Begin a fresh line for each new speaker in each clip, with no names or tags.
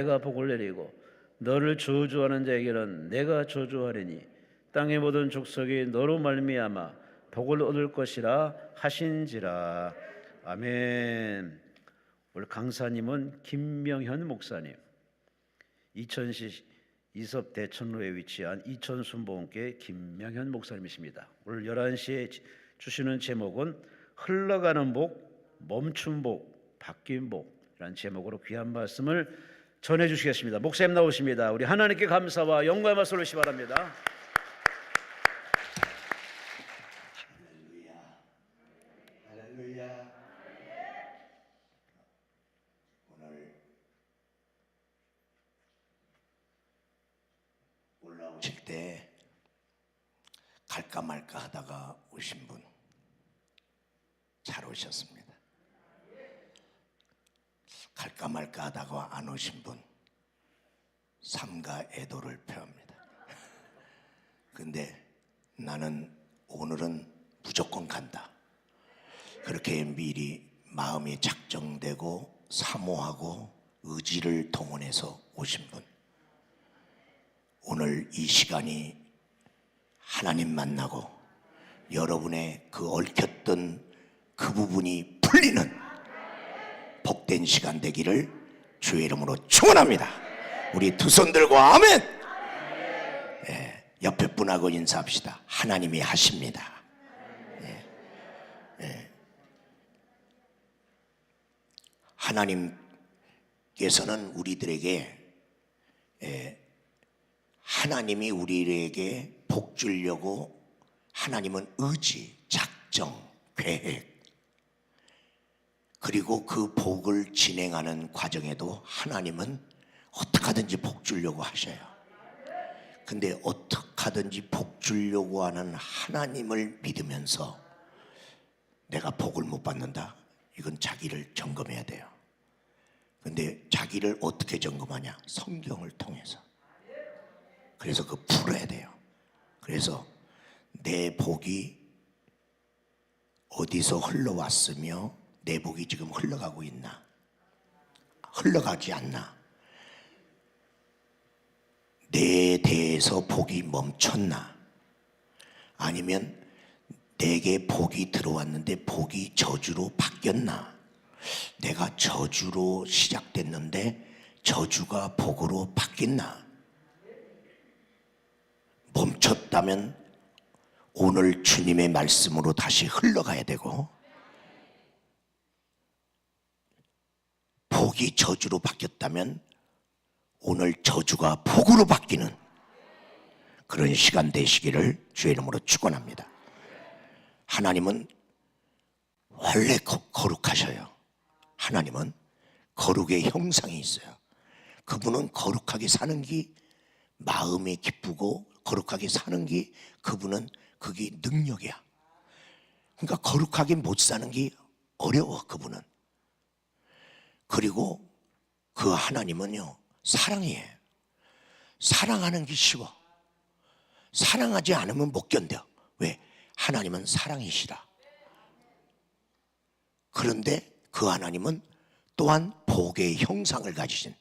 내가 복을 내리고 너를 저주하는 자에게는 내가 저주하리니 땅의 모든 족속이 너로 말미암아 복을 얻을 것이라 하신지라. 아멘. 오늘 강사님은 김명현 목사님, 이천시 이섭 대천로에 위치한 이천순복음교회 김명현 목사님이십니다. 오늘 11시에 주시는 제목은 흘러가는 복, 멈춘 복, 바뀐 복이라는 제목으로 귀한 말씀을 전해 주시겠습니다. 목사님 나오십니다. 우리 하나님께 감사와 영광의 말씀을 올리시 바랍니다.
할렐루야, 할렐루야. 오늘 올라오실 때 갈까 말까 하다가 오신 분 잘 오셨습니다. 갈까 말까 하다가 안 오신 분 삼가 애도를 표합니다. 근데 나는 오늘은 무조건 간다, 그렇게 미리 마음이 작정되고 사모하고 의지를 동원해서 오신 분, 오늘 이 시간이 하나님 만나고 여러분의 그 얽혔던 그 부분이 풀리는 복된 시간 되기를 주의 이름으로 축원합니다. 우리 두 손 들고 아멘. 옆에 분하고 인사합시다. 하나님이 하십니다. 하나님께서는 우리들에게 하나님이 우리에게 복 주려고, 하나님은 의지, 작정, 계획, 그리고 그 복을 진행하는 과정에도 하나님은 어떻게 하든지 복 주려고 하셔요. 근데 어떻게 하든지 복 주려고 하는 하나님을 믿으면서 내가 복을 못 받는다, 이건 자기를 점검해야 돼요. 근데 자기를 어떻게 점검하냐? 성경을 통해서. 그래서 그 풀어야 돼요. 그래서 내 복이 어디서 흘러왔으며 내 복이 지금 흘러가고 있나? 흘러가지 않나? 내 대에서 복이 멈췄나? 아니면 내게 복이 들어왔는데 복이 저주로 바뀌었나? 내가 저주로 시작됐는데 저주가 복으로 바뀌었나? 멈췄다면 오늘 주님의 말씀으로 다시 흘러가야 되고, 복이 저주로 바뀌었다면 오늘 저주가 복으로 바뀌는 그런 시간 되시기를 주의 이름으로 축원합니다. 하나님은 원래 거룩하셔요. 하나님은 거룩의 형상이 있어요. 그분은 거룩하게 사는 게 마음이 기쁘고, 거룩하게 사는 게 그분은 그게 능력이야. 그러니까 거룩하게 못 사는 게 어려워, 그분은. 그리고 그 하나님은요, 사랑이에요. 사랑하는 게 쉬워. 사랑하지 않으면 못 견뎌. 왜? 하나님은 사랑이시라. 그런데 그 하나님은 또한 복의 형상을 가지신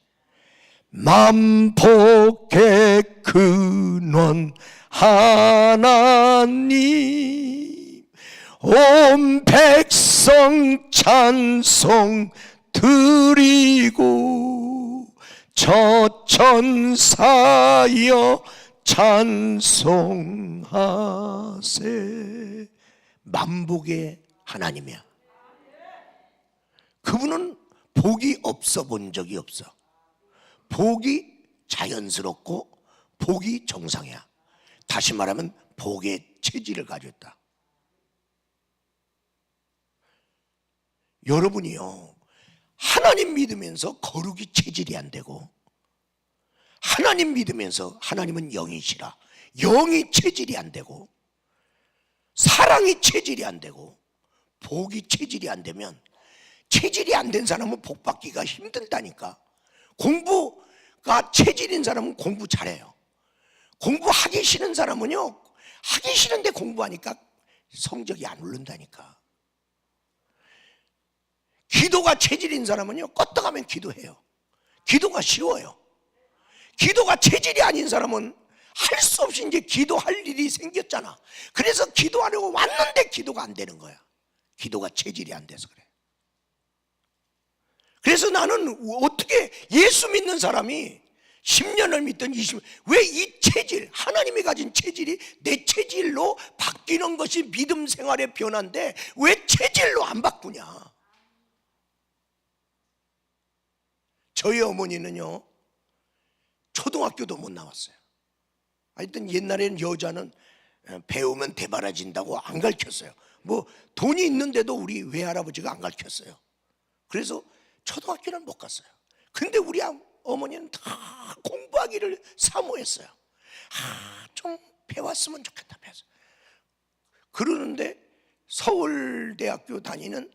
만복의 근원 하나님, 온 백성 찬송 드리고 저 천사여 찬송하세. 만복의 하나님이야. 그분은 복이 없어 본 적이 없어. 복이 자연스럽고 복이 정상이야. 다시 말하면 복의 체질을 가지고 있다. 여러분이요, 하나님 믿으면서 거룩이 체질이 안 되고, 하나님 믿으면서 하나님은 영이시라, 영이 체질이 안 되고, 사랑이 체질이 안 되고, 복이 체질이 안 되면, 체질이 안 된 사람은 복 받기가 힘들다니까. 공부가 체질인 사람은 공부 잘해요. 공부하기 싫은 사람은요, 하기 싫은데 공부하니까 성적이 안 오른다니까. 기도가 체질인 사람은요, 껐떡하면 기도해요. 기도가 쉬워요. 기도가 체질이 아닌 사람은 할 수 없이 이제 기도할 일이 생겼잖아. 그래서 기도하려고 왔는데 기도가 안 되는 거야. 기도가 체질이 안 돼서 그래. 그래서 나는 어떻게 예수 믿는 사람이 10년을 믿든 20년, 왜 이 체질, 하나님이 가진 체질이 내 체질로 바뀌는 것이 믿음 생활의 변화인데 왜 체질로 안 바꾸냐? 저희 어머니는요, 초등학교도 못 나왔어요. 하여튼 옛날에는 여자는 배우면 대바라진다고 안 가르쳤어요. 뭐 돈이 있는데도 우리 외할아버지가 안 가르쳤어요. 그래서 초등학교는 못 갔어요. 근데 우리 어머니는 다 공부하기를 사모했어요. 좀 배웠으면 좋겠다. 그러는데 서울대학교 다니는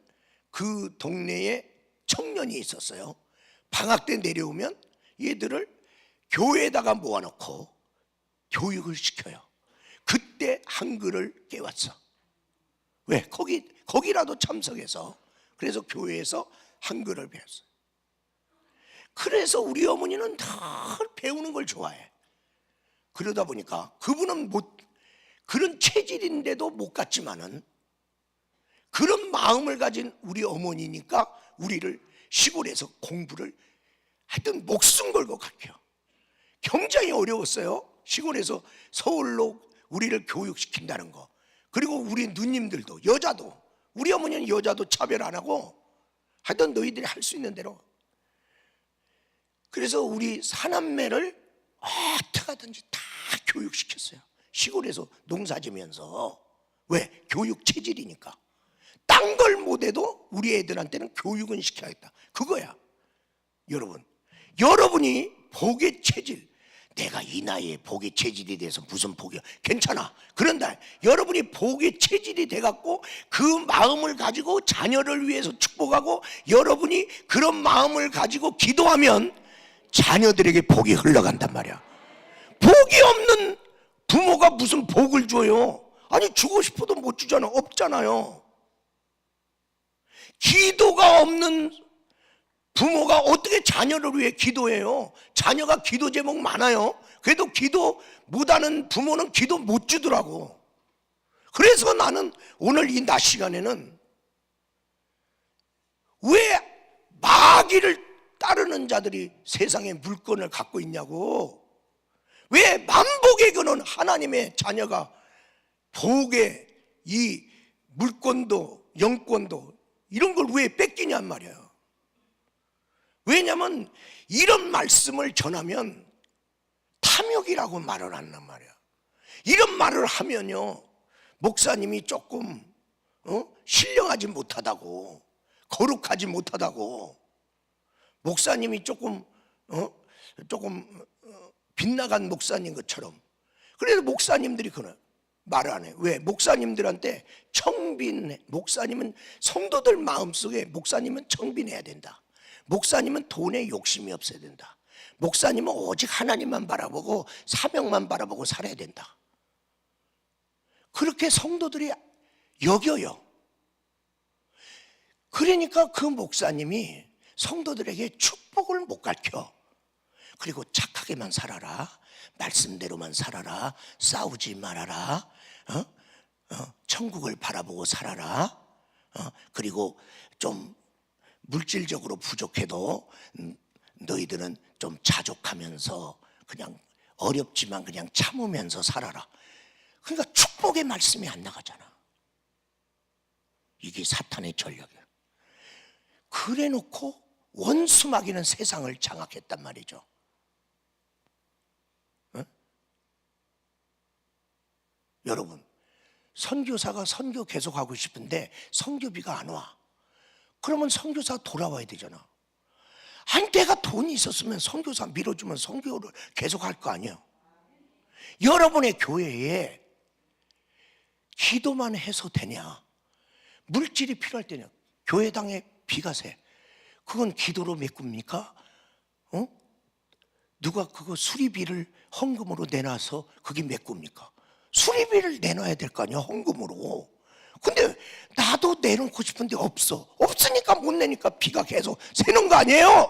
그 동네에 청년이 있었어요. 방학 때 내려오면 얘들을 교회에다가 모아놓고 교육을 시켜요. 그때 한글을 깨웠어. 왜? 거기라도 참석해서. 그래서 교회에서 한글을 배웠어요. 그래서 우리 어머니는 다 배우는 걸 좋아해. 그러다 보니까 그분은 그런 체질인데도 못 갔지만은 그런 마음을 가진 우리 어머니니까 우리를 시골에서 공부를 하여튼 목숨 걸고 가르쳐. 굉장히 어려웠어요. 시골에서 서울로 우리를 교육시킨다는 거. 그리고 우리 누님들도, 여자도, 우리 어머니는 여자도 차별 안 하고 하여튼 너희들이 할 수 있는 대로. 그래서 우리 사남매를 어떻게 하든지 다 교육시켰어요. 시골에서 농사 지면서. 왜? 교육 체질이니까. 딴 걸 못해도 우리 애들한테는 교육은 시켜야겠다. 그거야. 여러분이 복의 체질, 내가 이 나이에 복의 체질이 돼서 무슨 복이야? 괜찮아. 그런다. 여러분이 복의 체질이 돼갖고 그 마음을 가지고 자녀를 위해서 축복하고 여러분이 그런 마음을 가지고 기도하면 자녀들에게 복이 흘러간단 말이야. 복이 없는 부모가 무슨 복을 줘요? 아니 주고 싶어도 못 주잖아. 없잖아요. 기도가 없는 부모가 어떻게 자녀를 위해 기도해요? 자녀가 기도 제목 많아요. 그래도 기도 못하는 부모는 기도 못 주더라고. 그래서 나는 오늘 이 낮 시간에는 왜 마귀를 따르는 자들이 세상에 물건을 갖고 있냐고. 왜 만복의 근원 하나님의 자녀가 복의 이 물건도 영권도 이런 걸 왜 뺏기냔 말이에요. 왜냐하면 이런 말씀을 전하면 탐욕이라고 말을 한단 말이야. 이런 말을 하면요, 목사님이 조금 신령하지 못하다고, 거룩하지 못하다고, 목사님이 조금 빗나간 목사님 것처럼. 그래서 목사님들이 그런 말을 안 해. 왜? 목사님들한테 목사님은 성도들 마음속에 목사님은 청빈해야 된다. 목사님은 돈에 욕심이 없어야 된다. 목사님은 오직 하나님만 바라보고 사명만 바라보고 살아야 된다. 그렇게 성도들이 여겨요. 그러니까 그 목사님이 성도들에게 축복을 못 가르쳐. 그리고 착하게만 살아라, 말씀대로만 살아라, 싸우지 말아라, 천국을 바라보고 살아라, 그리고 좀 물질적으로 부족해도 너희들은 좀 자족하면서 그냥 어렵지만 그냥 참으면서 살아라. 그러니까 축복의 말씀이 안 나가잖아. 이게 사탄의 전략이야. 그래 놓고 원수마귀는 세상을 장악했단 말이죠. 여러분, 선교사가 선교 계속하고 싶은데 선교비가 안 와. 그러면 선교사 돌아와야 되잖아. 아니 내가 돈이 있었으면 선교사 밀어주면 선교를 계속할 거 아니에요. 여러분의 교회에 기도만 해서 되냐? 물질이 필요할 때냐? 교회당에 비가 새. 그건 기도로 메꿉니까? 누가 그거 수리비를 헌금으로 내놔서 그게 메꿉니까? 수리비를 내놔야 될 거 아니야, 헌금으로. 근데 나도 내놓고 싶은데 없으니까 못 내니까 비가 계속 새는 거 아니에요?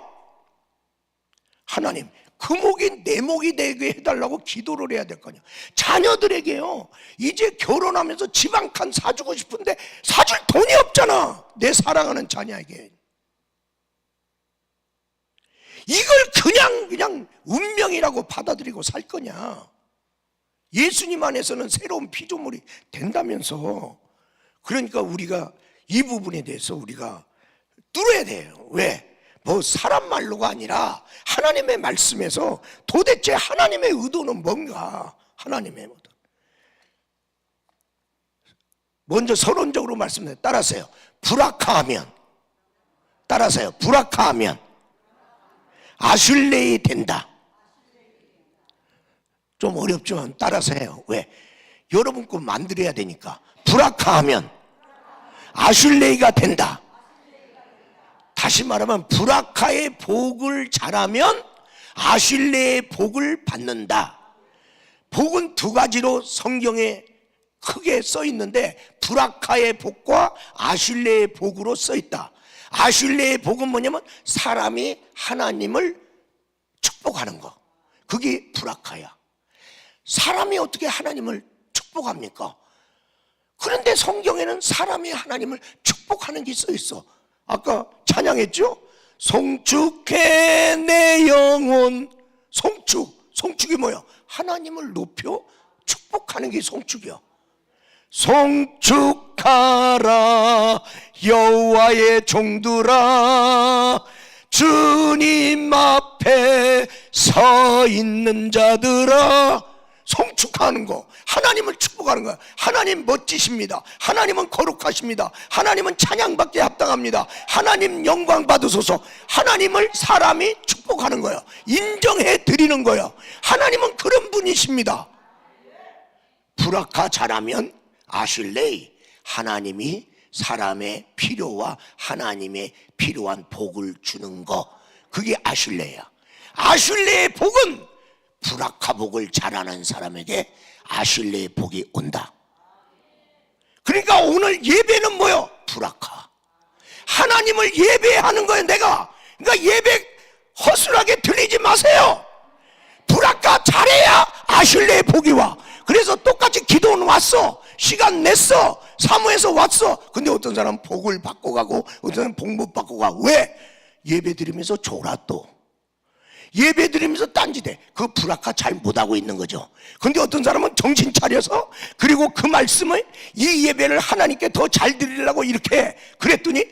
하나님, 그 목이 내 목이 되게 해달라고 기도를 해야 될 거 아니야. 자녀들에게요, 이제 결혼하면서 집 한 칸 사주고 싶은데 사줄 돈이 없잖아. 내 사랑하는 자녀에게. 이걸 그냥 운명이라고 받아들이고 살 거냐. 예수님 안에서는 새로운 피조물이 된다면서. 그러니까 우리가 이 부분에 대해서 우리가 뚫어야 돼요. 왜? 뭐 사람 말로가 아니라 하나님의 말씀에서 도대체 하나님의 의도는 뭔가. 하나님의 의도. 먼저 서론적으로 말씀드려요. 따라서요. 불악하면, 따라서요. 불악하면 아슐레이 된다. 좀 어렵지만 따라서 해요. 왜? 여러분 거 만들어야 되니까. 불악하면 아슐레이가 된다. 다시 말하면 불악하의 복을 잘하면 아슐레의 복을 받는다. 복은 두 가지로 성경에 크게 써 있는데 불악하의 복과 아슐레의 복으로 써 있다. 아슐레의 복은 뭐냐면 사람이 하나님을 축복하는 거. 그게 불악하야. 사람이 어떻게 하나님을 축복합니까? 그런데 성경에는 사람이 하나님을 축복하는 게 써 있어. 아까 찬양했죠? 송축해 내 영혼. 송축이 뭐야? 하나님을 높여 축복하는 게 송축이야. 송축하라 여호와의 종들아, 주님 앞에 서 있는 자들아. 송축하는 거, 하나님을 축복하는 거야. 하나님 멋지십니다. 하나님은 거룩하십니다. 하나님은 찬양받기에 합당합니다. 하나님 영광 받으소서. 하나님을 사람이 축복하는 거예요. 인정해 드리는 거예요. 하나님은 그런 분이십니다. 불악하 잘하면 아슐레이, 하나님이 사람의 필요와 하나님의 필요한 복을 주는 거, 그게 아슐레야. 아슐레의 복은 불악하 복을 잘하는 사람에게 아슐레의 복이 온다. 그러니까 오늘 예배는 뭐요? 불악하. 하나님을 예배하는 거예요, 내가. 그러니까 예배 허술하게 들리지 마세요. 불악하 잘해야 아슐레의 복이 와. 그래서 똑같이 기도는 왔어. 시간 냈어. 사모해서 왔어. 근데 어떤 사람은 복을 받고 가고 어떤 사람은 복 못 받고 가. 왜? 예배 드리면서 졸아 또. 예배 드리면서 딴짓해. 그 불악하 잘 못하고 있는 거죠. 근데 어떤 사람은 정신 차려서 그리고 그 말씀을 이 예배를 하나님께 더 잘 드리려고 이렇게 해. 그랬더니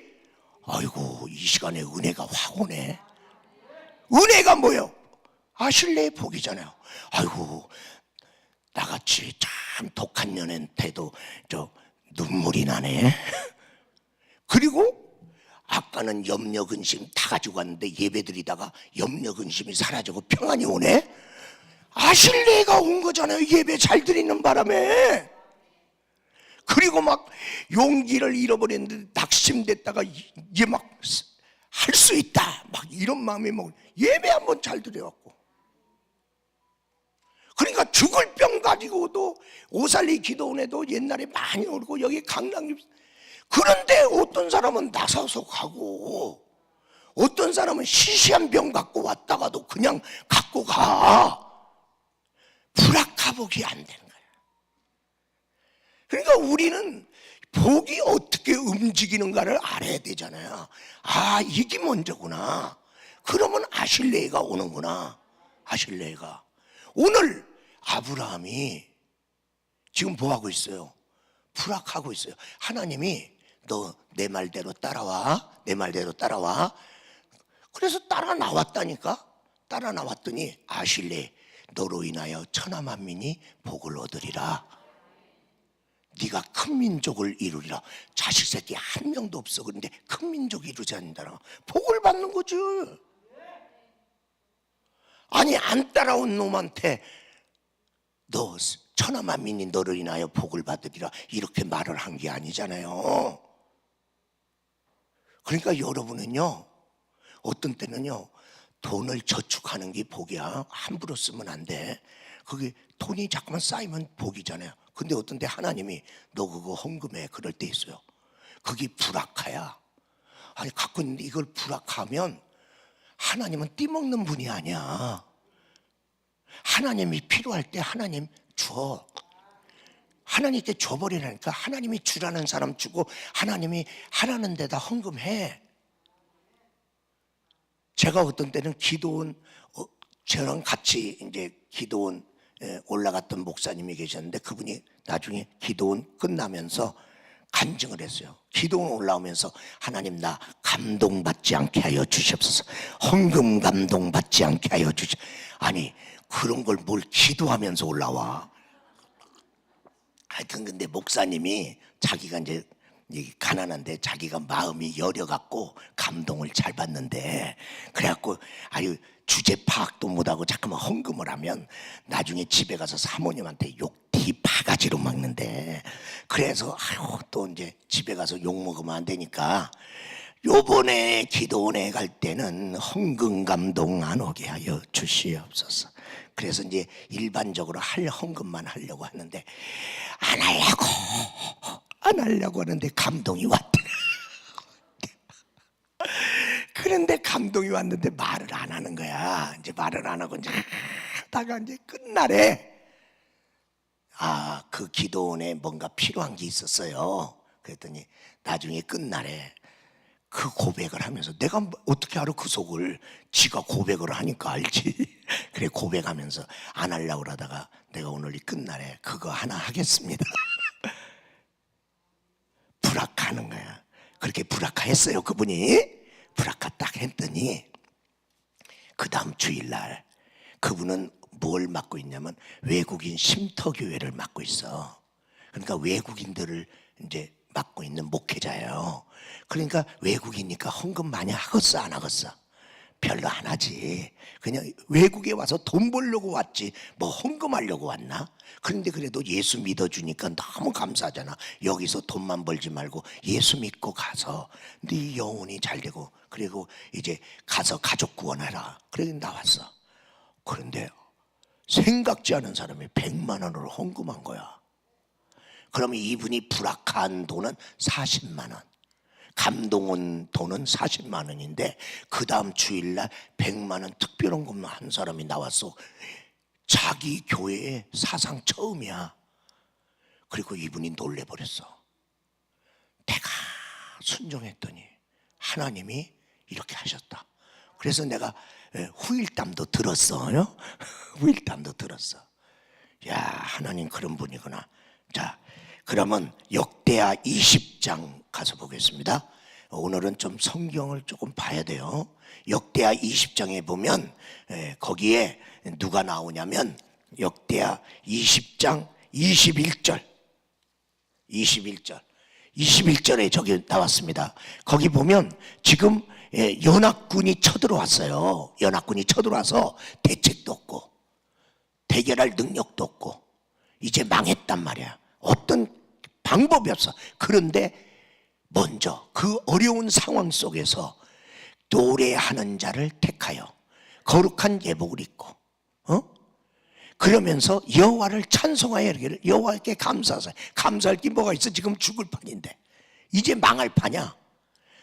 아이고 이 시간에 은혜가 확 오네. 은혜가 뭐예요? 아슐레의 복이잖아요. 아이고 나같이 참 독한 년한테도 저 눈물이 나네. 그리고 아까는 염려 근심 다 가지고 왔는데 예배드리다가 염려 근심이 사라지고 평안이 오네. 아슐레가 온 거잖아요. 예배 잘 드리는 바람에. 그리고 막 용기를 잃어버렸는데 낙심됐다가 이제 막 할 수 있다 막 이런 마음이 막 예배 한번 잘 드려갖고. 그러니까 죽을 병 가지고도 오살리 기도원에도 옛날에 많이 오르고 여기 강남이. 그런데 어떤 사람은 나서서 가고 어떤 사람은 시시한 병 갖고 왔다가도 그냥 갖고 가. 불악하복이 안 되는 거야. 그러니까 우리는 복이 어떻게 움직이는가를 알아야 되잖아요. 아 이게 먼저구나. 그러면 아슐레가 오는구나. 아슐레가. 오늘 아브라함이 지금 뭐 하고 있어요? 불악하고 있어요. 하나님이 너 내 말대로 따라와. 내 말대로 따라와. 그래서 따라 나왔다니까. 따라 나왔더니 아슐레 너로 인하여 천하 만민이 복을 얻으리라. 네가 큰 민족을 이루리라. 자식 새끼 한 명도 없어. 그런데 큰 민족이 이루지 않는다. 복을 받는 거지. 아니 안 따라온 놈한테 너 천하 만민이 너를 인하여 복을 받으리라 이렇게 말을 한 게 아니잖아요. 그러니까 여러분은요 어떤 때는요 돈을 저축하는 게 복이야. 함부로 쓰면 안 돼. 그게 돈이 자꾸만 쌓이면 복이잖아요. 근데 어떤 때 하나님이 너 그거 헌금해 그럴 때 있어요. 그게 불악하야. 아니 갖고 있는데 이걸 불악하면 하나님은 띠먹는 분이 아니야. 하나님이 필요할 때 하나님 줘. 하나님께 줘버리라니까. 하나님이 주라는 사람 주고 하나님이 하라는 데다 헌금해. 제가 어떤 때는 기도원, 저랑 같이 이제 기도원 올라갔던 목사님이 계셨는데 그분이 나중에 기도원 끝나면서 간증을 했어요. 기도원 올라오면서 하나님 나 감동받지 않게 하여 주시옵소서. 헌금 감동받지 않게 하여 주시. 아니 그런 걸 뭘 기도하면서 올라와. 하여튼 근데 목사님이 자기가 이제 가난한데 자기가 마음이 여려갖고 감동을 잘 받는데 그래갖고 아유 주제 파악도 못하고 잠깐만 헌금을 하면 나중에 집에 가서 사모님한테 욕 바가지로 막는데 그래서 아유 또 이제 집에 가서 욕 먹으면 안 되니까 요번에 기도원에 갈 때는 헌금 감동 안 오게 하여 주시옵소서. 그래서 이제 일반적으로 할 헌금만 하려고 하는데 안 하려고 하는데 감동이 왔더라. 그런데 감동이 왔는데 말을 안 하는 거야. 이제 말을 안 하고 이제 하다가 이제 끝날에 그 기도원에 뭔가 필요한 게 있었어요. 그랬더니 나중에 끝날에 그 고백을 하면서 내가 어떻게 알아 그 속을. 지가 고백을 하니까 알지. 그래 고백하면서 안 하려고 그러다가 내가 오늘 이 끝날에 그거 하나 하겠습니다. 브라카하는 거야. 그렇게 브라카 했어요 그분이. 브라카 딱 했더니 그 다음 주일날 그분은 뭘 맡고 있냐면 외국인 쉼터교회를 맡고 있어. 그러니까 외국인들을 이제 맡고 있는 목회자예요. 그러니까 외국이니까 헌금 많이 하겠어 안 하겠어? 별로 안 하지. 그냥 외국에 와서 돈 벌려고 왔지 뭐 헌금하려고 왔나? 그런데 그래도 예수 믿어주니까 너무 감사하잖아. 여기서 돈만 벌지 말고 예수 믿고 가서 네 영혼이 잘 되고 그리고 이제 가서 가족 구원하라. 그래 나왔어. 그런데 생각지 않은 사람이 100만 원을 헌금한 거야. 그러면 이분이 불악한 돈은 40만 원, 감동원 돈은 40만 원인데 그 다음 주일날 100만 원 특별헌금 한 사람이 나왔어. 자기 교회에 사상 처음이야. 그리고 이분이 놀래버렸어. 내가 순종했더니 하나님이 이렇게 하셨다. 그래서 내가 후일담도 들었어요. 후일담도 들었어. 야 하나님 그런 분이구나. 자 그러면 역대하 20장 가서 보겠습니다. 오늘은 좀 성경을 조금 봐야 돼요. 역대하 20장에 보면 거기에 누가 나오냐면 역대하 20장 21절에 저기 나왔습니다. 거기 보면 지금 연합군이 쳐들어왔어요. 연합군이 쳐들어와서 대책도 없고 대결할 능력도 없고 이제 망했단 말이야. 어떤 방법이 없어. 그런데 먼저 그 어려운 상황 속에서 노래하는 자를 택하여 거룩한 예복을 입고 그러면서 여호와를 찬송하여 이르기를 여호와께 감사하사. 감사할 게 뭐가 있어? 지금 죽을 판인데 이제 망할 판이야.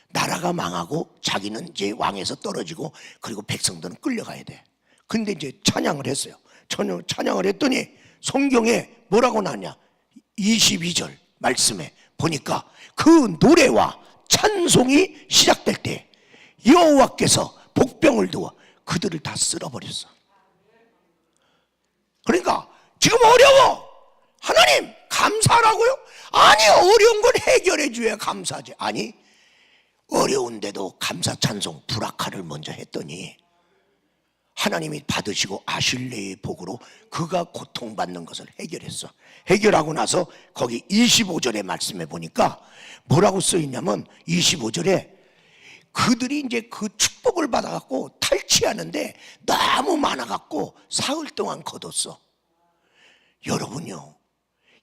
나라가 망하고 자기는 이제 왕에서 떨어지고 그리고 백성들은 끌려가야 돼. 근데 이제 찬양을 했어요. 찬양을 했더니 성경에 뭐라고 나왔냐? 22절 말씀에 보니까 그 노래와 찬송이 시작될 때 여호와께서 복병을 두어 그들을 다 쓸어버렸어. 그러니까 지금 어려워. 하나님 감사하라고요? 아니 어려운 건 해결해 줘야 감사하지. 아니 어려운데도 감사 찬송 브라카를 먼저 했더니 하나님이 받으시고 아실레의 복으로 그가 고통받는 것을 해결했어. 해결하고 나서 거기 25절의 말씀에 보니까 뭐라고 써있냐면 25절에 그들이 이제 그 축복을 받아갖고 탈취하는데 너무 많아갖고 사흘 동안 거뒀어. 여러분요,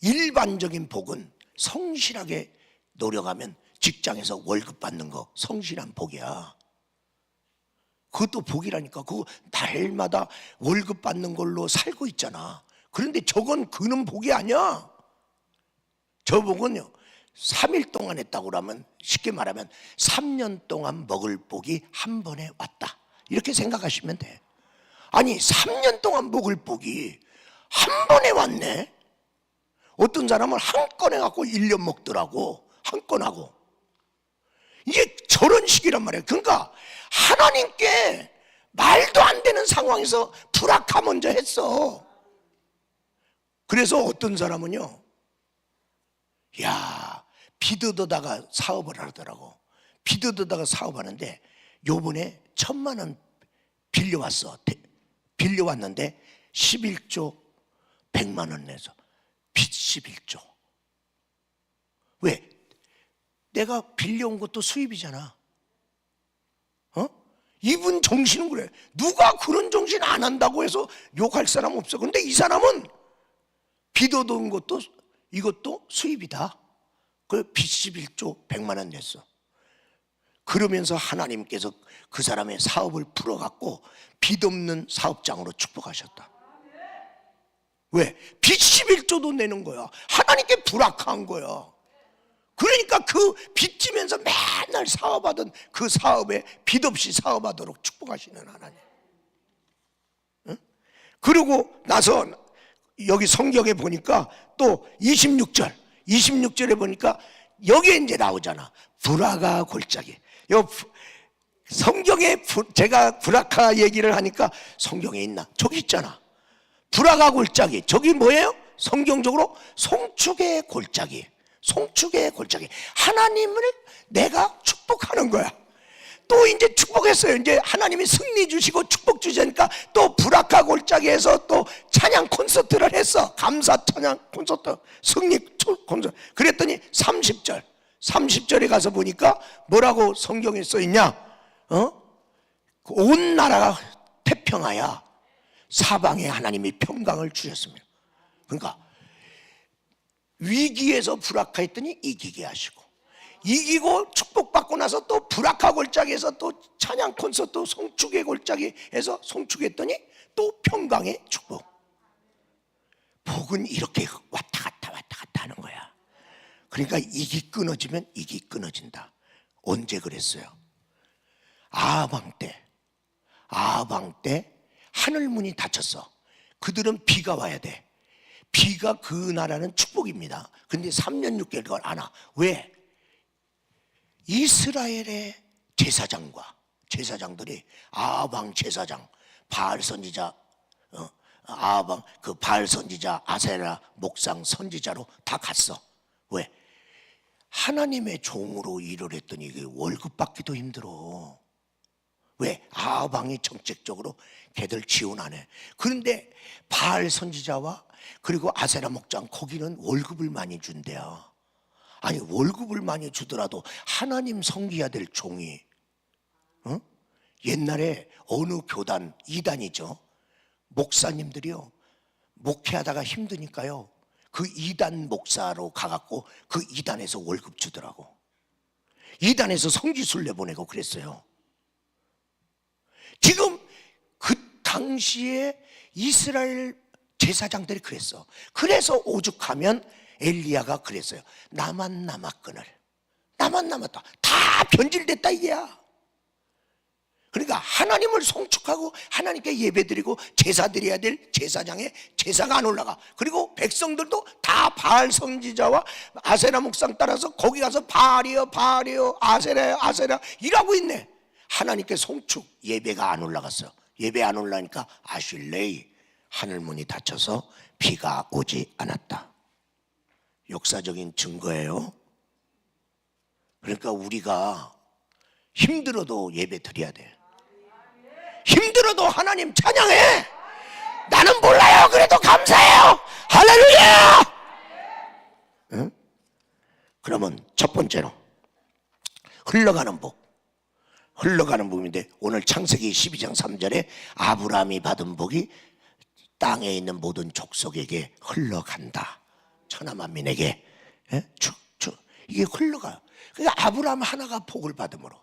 일반적인 복은 성실하게 노력하면 직장에서 월급 받는 거 성실한 복이야. 그것도 복이라니까. 그거 달마다 월급 받는 걸로 살고 있잖아. 그런데 저건 그는 복이 아니야. 저 복은요 3일 동안 했다고 그러면 쉽게 말하면 3년 동안 먹을 복이 한 번에 왔다. 이렇게 생각하시면 돼. 아니 3년 동안 먹을 복이 한 번에 왔네. 어떤 사람은 한 건 해갖고 1년 먹더라고. 한 건 하고. 이게 저런 식이란 말이에요. 그러니까 하나님께 말도 안 되는 상황에서 불악화 먼저 했어. 그래서 어떤 사람은요, 야, 비드더다가 사업을 하더라고. 비드더다가 사업하는데 요번에 1,000만 원 빌려왔어. 빌려왔는데 11조 100만 원 내서 빚 11조. 왜? 내가 빌려온 것도 수입이잖아. 이분 정신은 그래. 누가 그런 정신 안 한다고 해서 욕할 사람 없어. 그런데 이 사람은 빚 얻은 것도 이것도 수입이다. 그 빚 11조 100만 원 냈어. 그러면서 하나님께서 그 사람의 사업을 풀어갖고 빚 없는 사업장으로 축복하셨다. 왜? 빚 11조도 내는 거야. 하나님께 불악한 거야. 그러니까 그 빚지면서 맨날 사업하던 그 사업에 빚 없이 사업하도록 축복하시는 하나님. 응? 그러고 나서 여기 성경에 보니까 또 26절에 보니까 여기에 이제 나오잖아. 불화가 골짜기. 성경에 제가 불화가 얘기를 하니까 성경에 있나? 저기 있잖아. 불화가 골짜기. 저기 뭐예요? 성경적으로 송축의 골짜기. 송축의 골짜기. 하나님을 내가 축복하는 거야. 또 이제 축복했어요. 이제 하나님이 승리 주시고 축복 주시니까 또 불악화 골짜기에서 또 찬양 콘서트를 했어. 감사 찬양 콘서트, 승리 콘서트. 그랬더니 30절에 가서 보니까 뭐라고 성경에 써 있냐? 온 나라가 태평하여 사방에 하나님이 평강을 주셨습니다. 그러니까 위기에서 불악화했더니 이기게 하시고, 이기고 축복받고 나서 또 불악화 골짜기에서 또 찬양 콘서트 송축의 골짜기에서 송축했더니 또 평강의 축복. 복은 이렇게 왔다 갔다 하는 거야. 그러니까 이기 끊어지면 이기 끊어진다. 언제 그랬어요? 아방 때 하늘문이 닫혔어. 그들은 비가 와야 돼. 비가 그 나라는 축복입니다. 근데 3년 6개월 그걸 안 와. 왜? 이스라엘의 제사장들이 아방 제사장, 바알 선지자, 아방 그 바알 선지자, 아세라 목상 선지자로 다 갔어. 왜? 하나님의 종으로 일을 했더니 월급 받기도 힘들어. 왜? 아방이 정책적으로 걔들 지원 안 해. 그런데 바알 선지자와 그리고 아세라 목장 거기는 월급을 많이 준대요. 아니 월급을 많이 주더라도 하나님 섬겨야 될 종이, 옛날에 어느 교단, 이단이죠. 목사님들이요 목회하다가 힘드니까요 그 이단 목사로 가갖고 그 이단에서 월급 주더라고. 이단에서 성지순 내보내고 그랬어요. 지금 그 당시에 이스라엘 제사장들이 그랬어. 그래서 오죽하면 엘리야가 그랬어요. 나만 남았거늘. 나만 남았다. 다 변질됐다 이게야. 그러니까 하나님을 송축하고 하나님께 예배드리고 제사 드려야 될 제사장에 제사가 안 올라가. 그리고 백성들도 다 바알 선지자와 아세라 목상 따라서 거기 가서 바알이여 아세라 이라고 있네. 하나님께 송축 예배가 안 올라갔어. 예배 안 올라니까 아실레이 하늘문이 닫혀서 비가 오지 않았다. 역사적인 증거예요. 그러니까 우리가 힘들어도 예배 드려야 돼. 힘들어도 하나님 찬양해. 나는 몰라요. 그래도 감사해요. 할렐루야. 응? 그러면 첫 번째로 흘러가는 복인데 오늘 창세기 12장 3절에 아브라함이 받은 복이 땅에 있는 모든 족속에게 흘러간다. 천하만민에게 이게 흘러가요. 그러니까 아브라함 하나가 복을 받음으로,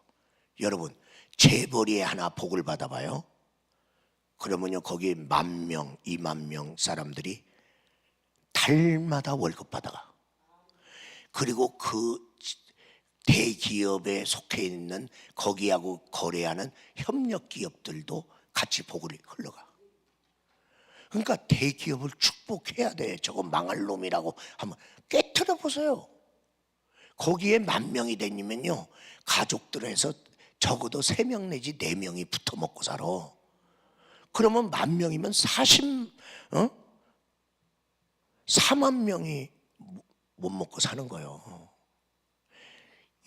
여러분 재벌이 하나 복을 받아봐요. 그러면요 거기 10,000명 20,000명 사람들이 달마다 월급 받아가. 그리고 그 대기업에 속해 있는 거기하고 거래하는 협력 기업들도 같이 복을 흘러가. 그러니까 대기업을 축복해야 돼. 저거 망할 놈이라고 한번 깨트려 보세요. 거기에 10,000명이 되면요, 가족들에서 적어도 3명 내지 4명이 붙어 먹고 살아. 그러면 10,000명이면 4만 명이 못 먹고 사는 거예요.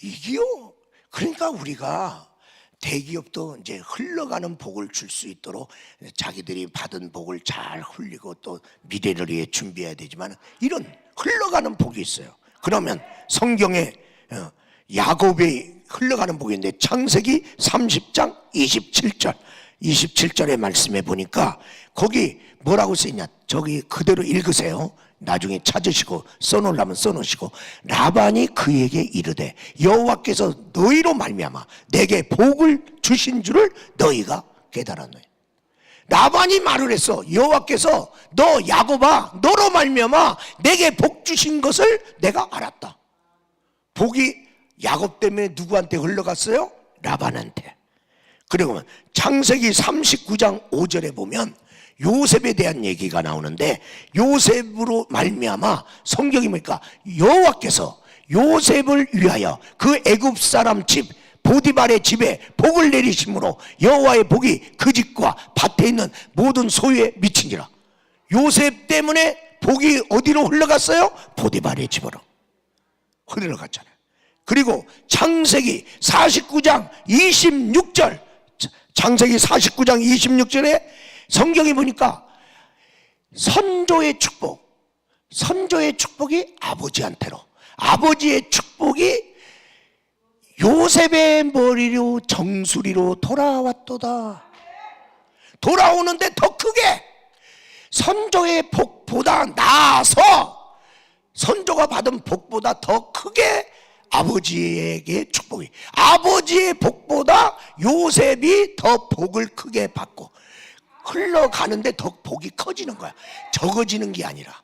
이게요. 그러니까 우리가 대기업도 이제 흘러가는 복을 줄 수 있도록 자기들이 받은 복을 잘 흘리고 또 미래를 위해 준비해야 되지만, 이런 흘러가는 복이 있어요. 그러면 성경에 야곱이 흘러가는 복인데, 창세기 30장 27절의 말씀에 보니까 거기 뭐라고 쓰이냐, 저기 그대로 읽으세요. 나중에 찾으시고 써놓으려면 써놓으시고. 라반이 그에게 이르되 여호와께서 너희로 말미암아 내게 복을 주신 줄을 너희가 깨달았노니. 라반이 말을 했어. 여호와께서 너 야곱아, 너로 말미암아 내게 복 주신 것을 내가 알았다. 복이 야곱 때문에 누구한테 흘러갔어요? 라반한테. 그리고 창세기 39장 5절에 보면 요셉에 대한 얘기가 나오는데, 요셉으로 말미암아 성경이 뭡니까? 여호와께서 요셉을 위하여 그 애굽 사람 집 보디발의 집에 복을 내리심으로 여호와의 복이 그 집과 밭에 있는 모든 소유에 미친지라. 요셉 때문에 복이 어디로 흘러갔어요? 보디발의 집으로 흘러갔잖아요. 그리고 창세기 49장 26절, 창세기 49장 26절에 성경이 보니까 선조의 축복이 아버지한테로, 아버지의 축복이 요셉의 머리로 정수리로 돌아왔도다. 돌아오는데 더 크게, 선조의 복보다 나아서, 선조가 받은 복보다 더 크게 아버지에게 축복이, 아버지의 복보다 요셉이 더 복을 크게 받고 흘러가는데 더 복이 커지는 거야. 적어지는 게 아니라.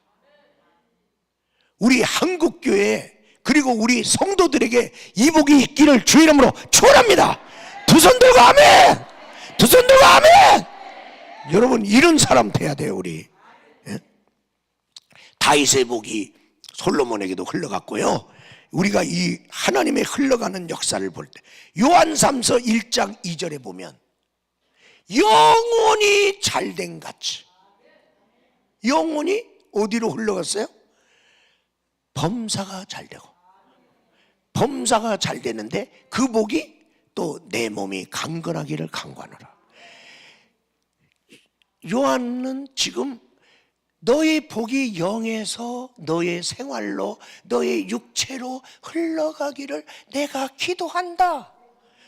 우리 한국교회 그리고 우리 성도들에게 이 복이 있기를 주 이름으로 축원합니다. 두 손 들고 아멘. 두 손 들고 아멘. 여러분, 이런 사람 돼야 돼요. 우리 다윗의 복이 솔로몬에게도 흘러갔고요. 우리가 이 하나님의 흘러가는 역사를 볼 때 요한삼서 1장 2절에 보면 영혼이 잘된 같이, 영혼이 어디로 흘러갔어요? 범사가 잘 되고, 범사가 잘 되는데 그 복이 또 내 몸이 강건하기를 강구하노라. 요한은 지금 너의 복이 영에서 너의 생활로, 너의 육체로 흘러가기를 내가 기도한다.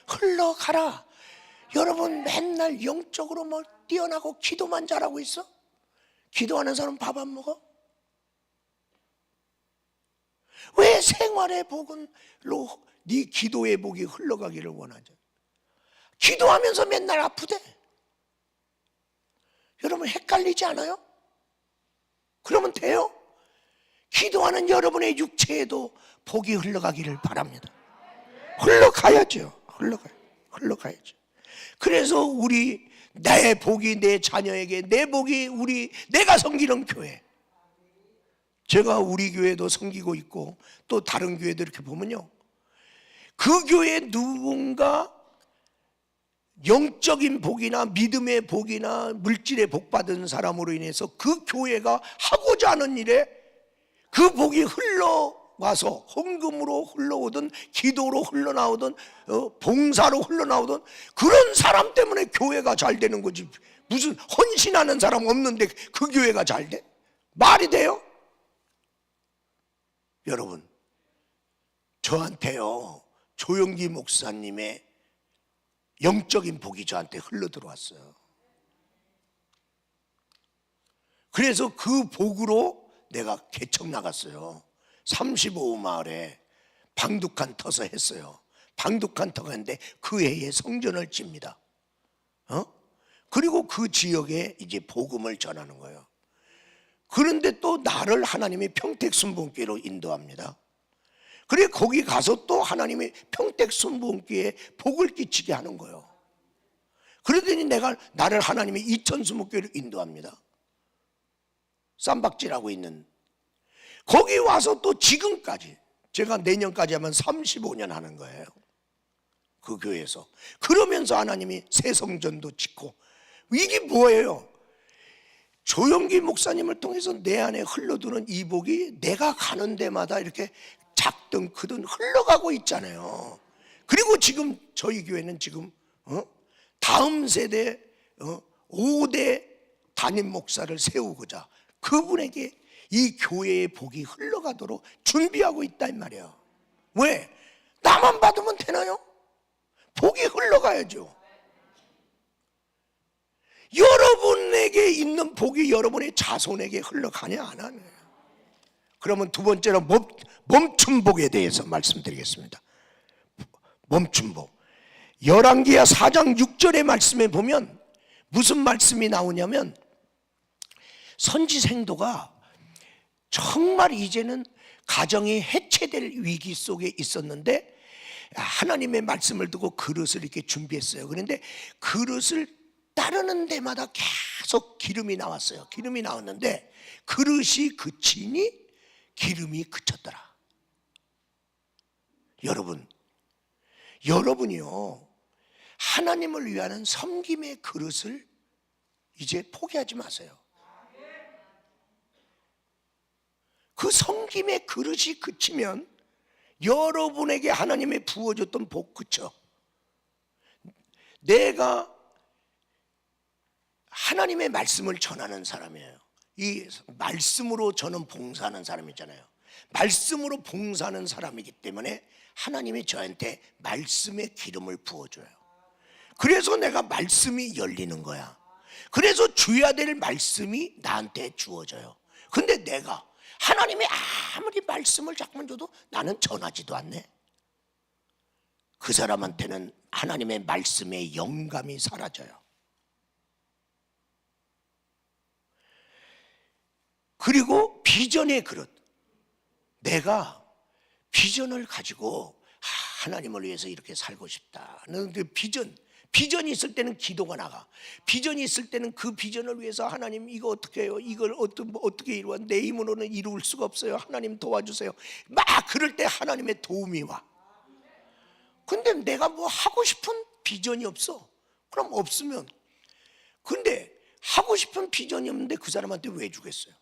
흘러가라. 여러분, 맨날 영적으로 뭐 뛰어나고 기도만 잘하고 있어? 기도하는 사람 밥 안 먹어? 왜 생활의 복은로 네 기도의 복이 흘러가기를 원하죠? 기도하면서 맨날 아프대. 여러분, 헷갈리지 않아요? 그러면 돼요? 기도하는 여러분의 육체에도 복이 흘러가기를 바랍니다. 흘러가야죠. 흘러가야죠. 그래서 내 복이 내 자녀에게, 내 복이 내가 섬기는 교회, 제가 우리 교회도 섬기고 있고 또 다른 교회도 이렇게 보면요, 그 교회에 누군가 영적인 복이나 믿음의 복이나 물질의 복 받은 사람으로 인해서 그 교회가 하고자 하는 일에 그 복이 흘러와서 헌금으로 흘러오든 기도로 흘러나오든 봉사로 흘러나오든 그런 사람 때문에 교회가 잘 되는 거지. 무슨 헌신하는 사람 없는데 그 교회가 잘 돼? 말이 돼요? 여러분, 저한테요, 조영기 목사님의 영적인 복이 저한테 흘러 들어왔어요. 그래서 그 복으로 내가 개척 나갔어요. 35마을에 방독한 터서 했어요. 방독한 터가 했는데 그 해에 성전을 칩니다. 그리고 그 지역에 이제 복음을 전하는 거예요. 그런데 또 나를 하나님이 평택순복교로 인도합니다. 그래 거기 가서 또 하나님이 평택순복음교회에 복을 끼치게 하는 거예요. 그러더니 나를 하나님이 이천순복교회로 인도합니다. 쌈박질하고 있는 거기 와서 또 지금까지 제가 내년까지 하면 35년 하는 거예요. 그 교회에서. 그러면서 하나님이 새 성전도 짓고. 이게 뭐예요? 조영기 목사님을 통해서 내 안에 흘러드는 이 복이 내가 가는 데마다 이렇게 작든 크든 흘러가고 있잖아요. 그리고 지금 저희 교회는 지금 다음 세대 5대 담임 목사를 세우고자 그분에게 이 교회의 복이 흘러가도록 준비하고 있다 이 말이에요. 왜? 나만 받으면 되나요? 복이 흘러가야죠. 여러분에게 있는 복이 여러분의 자손에게 흘러가냐 안 하냐. 그러면 두 번째로 멈춤복에 대해서 말씀드리겠습니다. 멈춤복. 열왕기하 4장 6절의 말씀에 보면 무슨 말씀이 나오냐면 선지생도가 정말 이제는 가정이 해체될 위기 속에 있었는데 하나님의 말씀을 두고 그릇을 이렇게 준비했어요. 그런데 그릇을 따르는 데마다 계속 기름이 나왔어요. 기름이 나왔는데 그릇이 그치니 기름이 그쳤더라. 여러분이요 하나님을 위하는 섬김의 그릇을 이제 포기하지 마세요. 그 섬김의 그릇이 그치면 여러분에게 하나님이 부어줬던 복 그쳐. 내가 하나님의 말씀을 전하는 사람이에요. 이 말씀으로 저는 봉사하는 사람이잖아요. 말씀으로 봉사하는 사람이기 때문에 하나님이 저한테 말씀의 기름을 부어줘요. 그래서 내가 말씀이 열리는 거야. 그래서 줘야 될 말씀이 나한테 주어져요. 근데 내가 하나님이 아무리 말씀을 자꾸만 줘도 나는 전하지도 않네. 그 사람한테는 하나님의 말씀의 영감이 사라져요. 그리고 비전의 그릇. 내가 비전을 가지고 하나님을 위해서 이렇게 살고 싶다는 그 비전이 있을 때는 기도가 나가. 비전이 있을 때는 그 비전을 위해서 하나님 이거 어떻게 해요? 이걸 어떻게 이루어? 내 힘으로는 이룰 수가 없어요. 하나님 도와주세요. 막 그럴 때 하나님의 도움이 와. 근데 내가 뭐 하고 싶은 비전이 없어. 그럼 없으면. 근데 하고 싶은 비전이 없는데 그 사람한테 왜 주겠어요?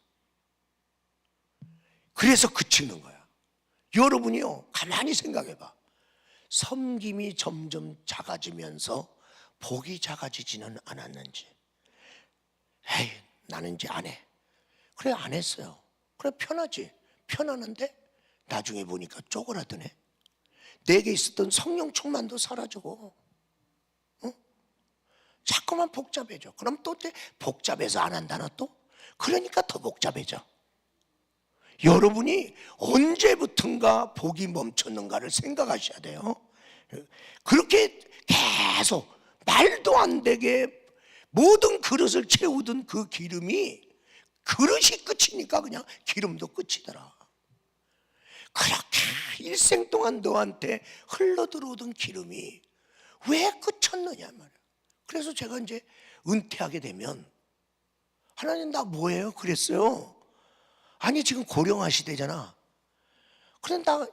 그래서 그치는 거야. 여러분이요 가만히 생각해봐. 섬김이 점점 작아지면서 복이 작아지지는 않았는지. 에이 나는 이제 안 해. 그래 안 했어요. 그래 편하지. 편하는데 나중에 보니까 쪼그라드네. 내게 있었던 성령 충만도 사라지고 자꾸만 복잡해져. 그럼 또 복잡해서 안 한다나 또? 그러니까 더 복잡해져. 여러분이 언제부턴가 복이 멈췄는가를 생각하셔야 돼요. 그렇게 계속 말도 안 되게 모든 그릇을 채우던 그 기름이 그릇이 끝이니까 그냥 기름도 끝이더라. 그렇게 일생 동안 너한테 흘러들어오던 기름이 왜 끝쳤느냐 말이야. 그래서 제가 이제 은퇴하게 되면 하나님 나 뭐예요? 그랬어요. 아니 지금 고령화 시대잖아. 그런데 나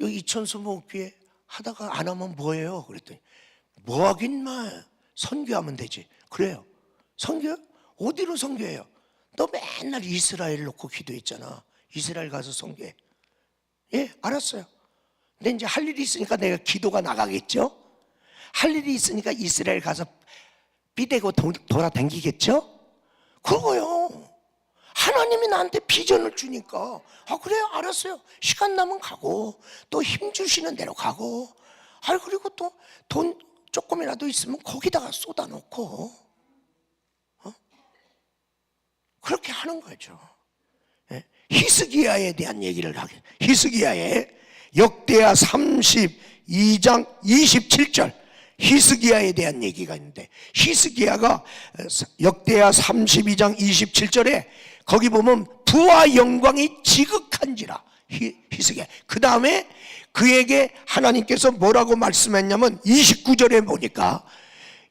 여기 이천수목교회 하다가 안 하면 뭐예요? 그랬더니 뭐 하긴 마 선교하면 되지. 그래요. 선교? 어디로 선교해요? 너 맨날 이스라엘 놓고 기도했잖아. 이스라엘 가서 선교해. 예 알았어요. 근데 이제 할 일이 있으니까 내가 기도가 나가겠죠. 할 일이 있으니까 이스라엘 가서 비대고 돌아다니겠죠. 그거요. 하나님이 나한테 비전을 주니까 그래요 알았어요. 시간 나면 가고 또 힘 주시는 대로 가고 그리고 또 돈 조금이라도 있으면 거기다가 쏟아놓고 그렇게 하는 거죠. 히스기야에 대한 얘기를 하게. 히스기야에 역대하 32장 27절 히스기야에 대한 얘기가 있는데 히스기야가 역대하 32장 27절에 거기 보면 부와 영광이 지극한지라 히스기야. 그 다음에 그에게 하나님께서 뭐라고 말씀했냐면 29절에 보니까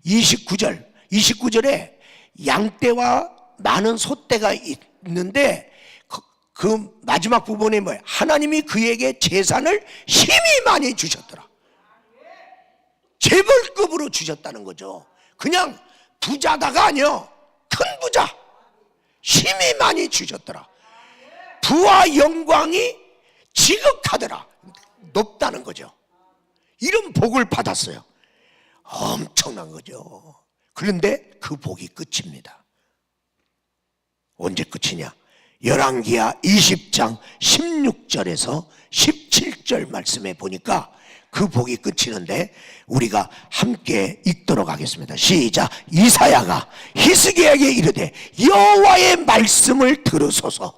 29절에 양떼와 많은 소떼가 있는데 그 마지막 부분에 뭐예요? 하나님이 그에게 재산을 힘이 많이 주셨더라. 재벌급으로 주셨다는 거죠. 그냥 부자다가 아니요, 큰 부자, 힘이 많이 주셨더라. 부와 영광이 지극하더라. 높다는 거죠. 이런 복을 받았어요. 엄청난 거죠. 그런데 그 복이 끝입니다. 언제 끝이냐? 열왕기하 20장 16절에서 17절 말씀에 보니까 그 복이 끝이는데 우리가 함께 읽도록 하겠습니다. 시작. 이사야가 히스기야에게 이르되 여호와의 말씀을 들으소서.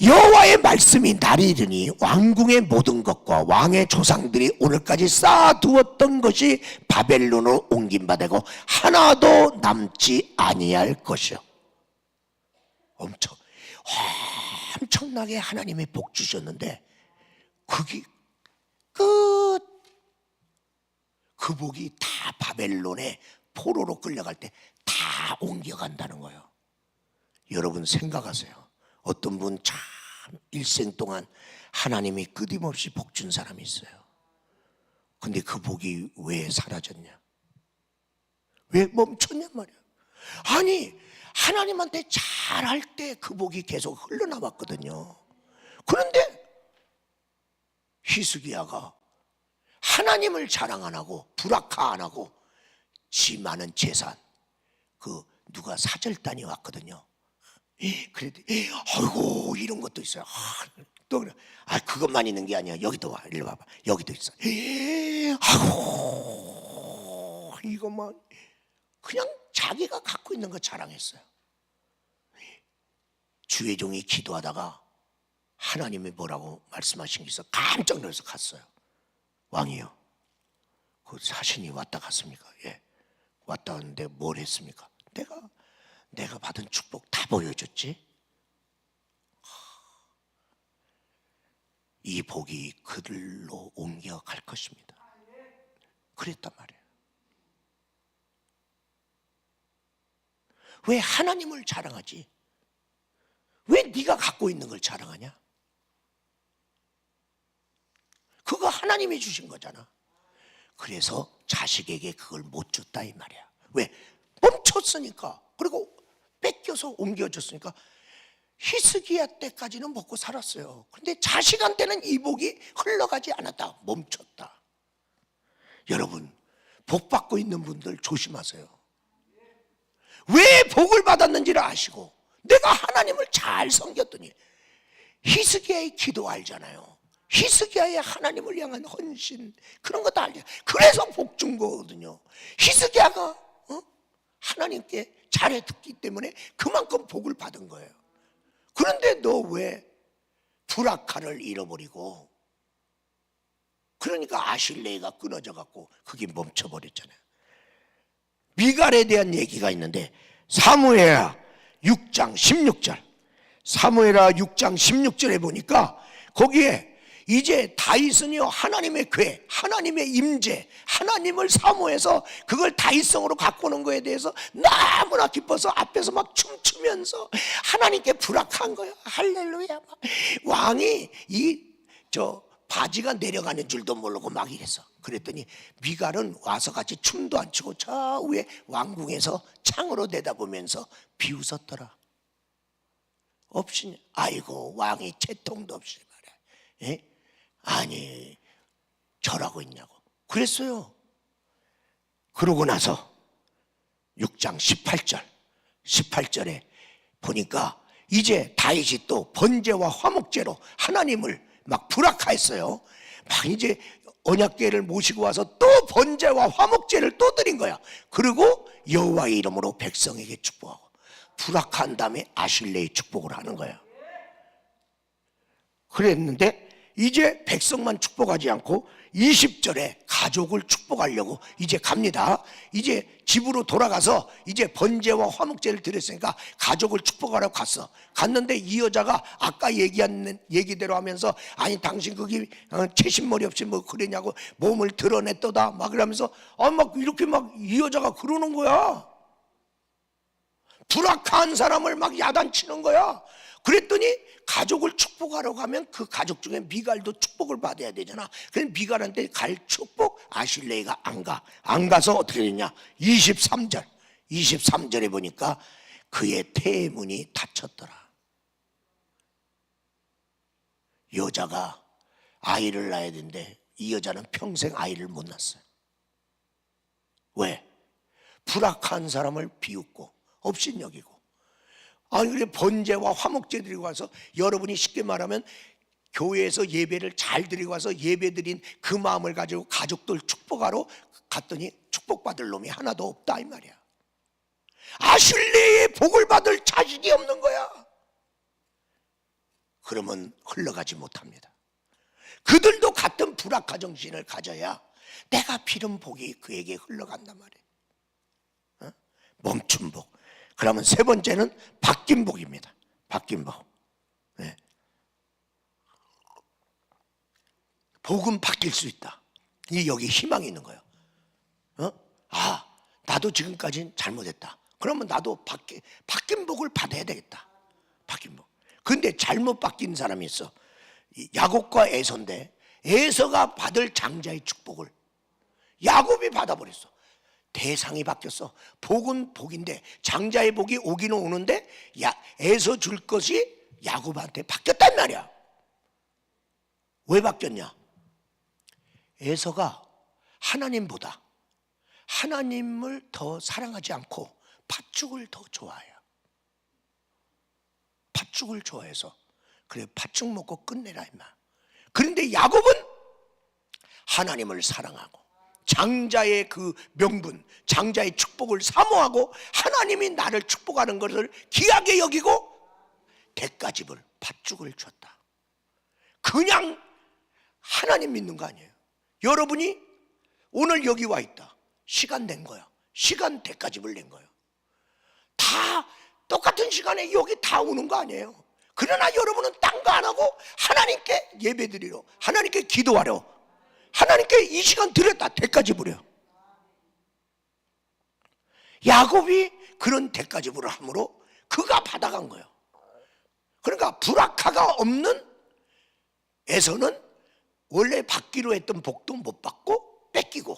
여호와의 말씀이 날이 이르니 왕궁의 모든 것과 왕의 조상들이 오늘까지 쌓아두었던 것이 바벨론으로 옮김받고 하나도 남지 아니할 것이요. 엄청나게 하나님이 복 주셨는데 그게 끝. 그 복이 다 바벨론의 포로로 끌려갈 때 다 옮겨간다는 거예요. 여러분 생각하세요. 어떤 분 참 일생 동안 하나님이 끊임없이 복 준 사람이 있어요. 근데 그 복이 왜 사라졌냐? 왜 멈췄냔 말이야. 아니 하나님한테 잘할 때 그 복이 계속 흘러나왔거든요. 그런데 히스기야가 하나님을 자랑 안 하고 불악화 안 하고 지 많은 재산, 그 누가 사절단이 왔거든요. 그래도 아이고 이런 것도 있어요. 또 그래. 그것만 있는 게 아니야. 여기도 와. 일로 와봐. 여기도 있어. 아이고 이것만 그냥 자기가 갖고 있는 거 자랑했어요. 주의 종이 기도하다가 하나님이 뭐라고 말씀하신 게 있어 깜짝 놀라서 갔어요. 왕이요, 그 사신이 왔다 갔습니까? 예, 왔다 갔는데 뭘 했습니까? 내가 받은 축복 다 보여줬지. 이 복이 그들로 옮겨갈 것입니다. 그랬단 말이에요. 왜 하나님을 자랑하지? 왜 네가 갖고 있는 걸 자랑하냐? 그거 하나님이 주신 거잖아. 그래서 자식에게 그걸 못 줬다 이 말이야. 왜? 멈췄으니까. 그리고 뺏겨서 옮겨줬으니까. 히스기야 때까지는 먹고 살았어요. 그런데 자식한테는 이 복이 흘러가지 않았다. 멈췄다. 여러분 복 받고 있는 분들 조심하세요. 왜 복을 받았는지를 아시고 내가 하나님을 잘 섬겼더니 히스기야의 기도 알잖아요. 히스기야의 하나님을 향한 헌신 그런 것도 알죠. 그래서 복 준 거거든요. 히스기야가 하나님께 잘해 듣기 때문에 그만큼 복을 받은 거예요. 그런데 너 왜 브라카를 잃어버리고 그러니까 아실레이가 끊어져 갖고 그게 멈춰버렸잖아요. 미갈에 대한 얘기가 있는데 사무엘하 6장 16절 사무엘하 6장 16절에 보니까 거기에 이제 다윗은요 하나님의 궤, 하나님의 임재, 하나님을 사모해서 그걸 다윗성으로 갖고 오는 거에 대해서 너무나 기뻐서 앞에서 막 춤추면서 하나님께 불악한 거예요. 할렐루야. 왕이 바지가 내려가는 줄도 모르고 막 이랬어. 그랬더니 미갈은 와서 같이 춤도 안 추고 저 위에 왕궁에서 창으로 내다보면서 비웃었더라. 없이 아이고 왕이 채통도 없이 말이야. 예? 아니 저라고 있냐고 그랬어요. 그러고 나서 6장 18절에 보니까 이제 다윗이 또 번제와 화목제로 하나님을 막 불악화했어요. 막 이제 언약궤를 모시고 와서 또 번제와 화목제를 또 드린 거야. 그리고 여호와의 이름으로 백성에게 축복하고 불악한 다음에 아실레의 축복을 하는 거야. 그랬는데 이제 백성만 축복하지 않고 20절에 가족을 축복하려고 이제 갑니다. 이제 집으로 돌아가서 이제 번제와 화목제를 드렸으니까 가족을 축복하러 갔는데 이 여자가 아까 얘기한 얘기대로 하면서 아니 당신 거기 채신머리 없이 뭐 그러냐고 몸을 드러냈더다 막 그러면서 막 이렇게 막 이 여자가 그러는 거야. 불악한 사람을 막 야단치는 거야. 그랬더니 가족을 축복하러 가면 그 가족 중에 미갈도 축복을 받아야 되잖아. 그래서 미갈한테 갈 축복 아실레이가 안 가서 어떻게 됐냐? 23절에 보니까 그의 태문이 닫혔더라. 여자가 아이를 낳아야 되는데 이 여자는 평생 아이를 못 낳았어요. 왜? 불악한 사람을 비웃고 업신여기고. 아니 그래 번제와 화목제 드리고 와서 여러분이 쉽게 말하면 교회에서 예배를 잘 드리고 와서 예배 드린 그 마음을 가지고 가족들 축복하러 갔더니 축복받을 놈이 하나도 없다 이 말이야. 아슐레의 복을 받을 자식이 없는 거야. 그러면 흘러가지 못합니다. 그들도 같은 불악한 정신을 가져야 내가 빌은 복이 그에게 흘러간단 말이에요. 멈춘 복. 그러면 세 번째는 바뀐 복입니다. 바뀐 복. 네. 복은 바뀔 수 있다. 여기 희망이 있는 거예요. 나도 지금까지는 잘못했다. 그러면 나도 바뀐 복을 받아야 되겠다. 바뀐 복. 근데 잘못 바뀐 사람이 있어. 야곱과 에서인데 에서가 받을 장자의 축복을 야곱이 받아버렸어. 대상이 바뀌었어. 복은 복인데 장자의 복이 오기는 오는데 에서 줄 것이 야곱한테 바뀌었단 말이야. 왜 바뀌었냐? 에서가 하나님보다 하나님을 더 사랑하지 않고 팥죽을 더 좋아해요. 팥죽을 좋아해서 그래 팥죽 먹고 끝내라 임마. 그런데 야곱은 하나님을 사랑하고 장자의 그 명분, 장자의 축복을 사모하고 하나님이 나를 축복하는 것을 귀하게 여기고 대가집을 팥죽을 줬다. 그냥 하나님 믿는 거 아니에요. 여러분이 오늘 여기 와 있다. 시간 낸 거야. 시간 대가집을 낸 거예요. 다 똑같은 시간에 여기 다 오는 거 아니에요. 그러나 여러분은 딴 거 안 하고 하나님께 예배드리러, 하나님께 기도하러, 하나님께 이 시간 드렸다. 대가집으로요. 야곱이 그런 대가집으로 함으로 그가 받아간 거예요. 그러니까 불악화가 없는 에서는 원래 받기로 했던 복도 못 받고 뺏기고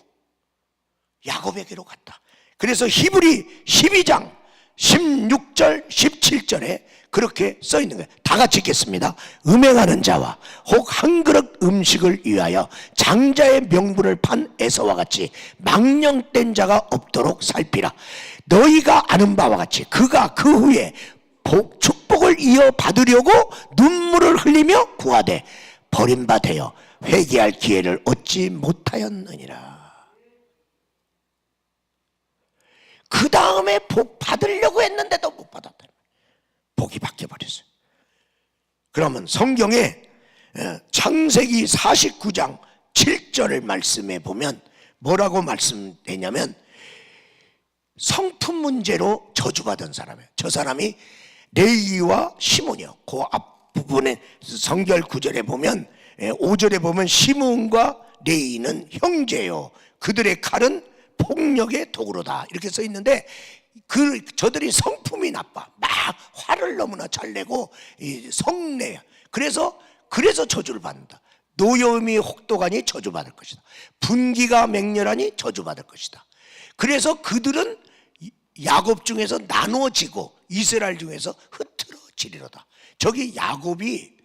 야곱에게로 갔다. 그래서 히브리 12장 16절 17절에 그렇게 써 있는 거예요. 다 같이 읽겠습니다. 음행하는 자와 혹 한 그릇 음식을 위하여 장자의 명분을 판 에서와 같이 망령된 자가 없도록 살피라. 너희가 아는 바와 같이 그가 그 후에 축복을 이어 받으려고 눈물을 흘리며 구하되 버림받아 회개할 기회를 얻지 못하였느니라. 그 다음에 복 받으려고 했는데도 못 받았다. 복이 바뀌어버렸어요. 그러면 성경에 창세기 49장 7절을 말씀해 보면 뭐라고 말씀되냐면 성품 문제로 저주받은 사람이에요. 저 사람이 레위와 시몬이요. 그 앞부분에 성결 9절에 보면 5절에 보면 시몬과 레위는 형제요. 그들의 칼은 폭력의 도구로다. 이렇게 써 있는데 저들이 성품이 나빠. 막 화를 너무나 잘 내고 성내야. 그래서 저주를 받는다. 노여움이 혹독하니 저주받을 것이다. 분기가 맹렬하니 저주받을 것이다. 그래서 그들은 야곱 중에서 나눠지고 이스라엘 중에서 흩어지리로다. 저기 야곱이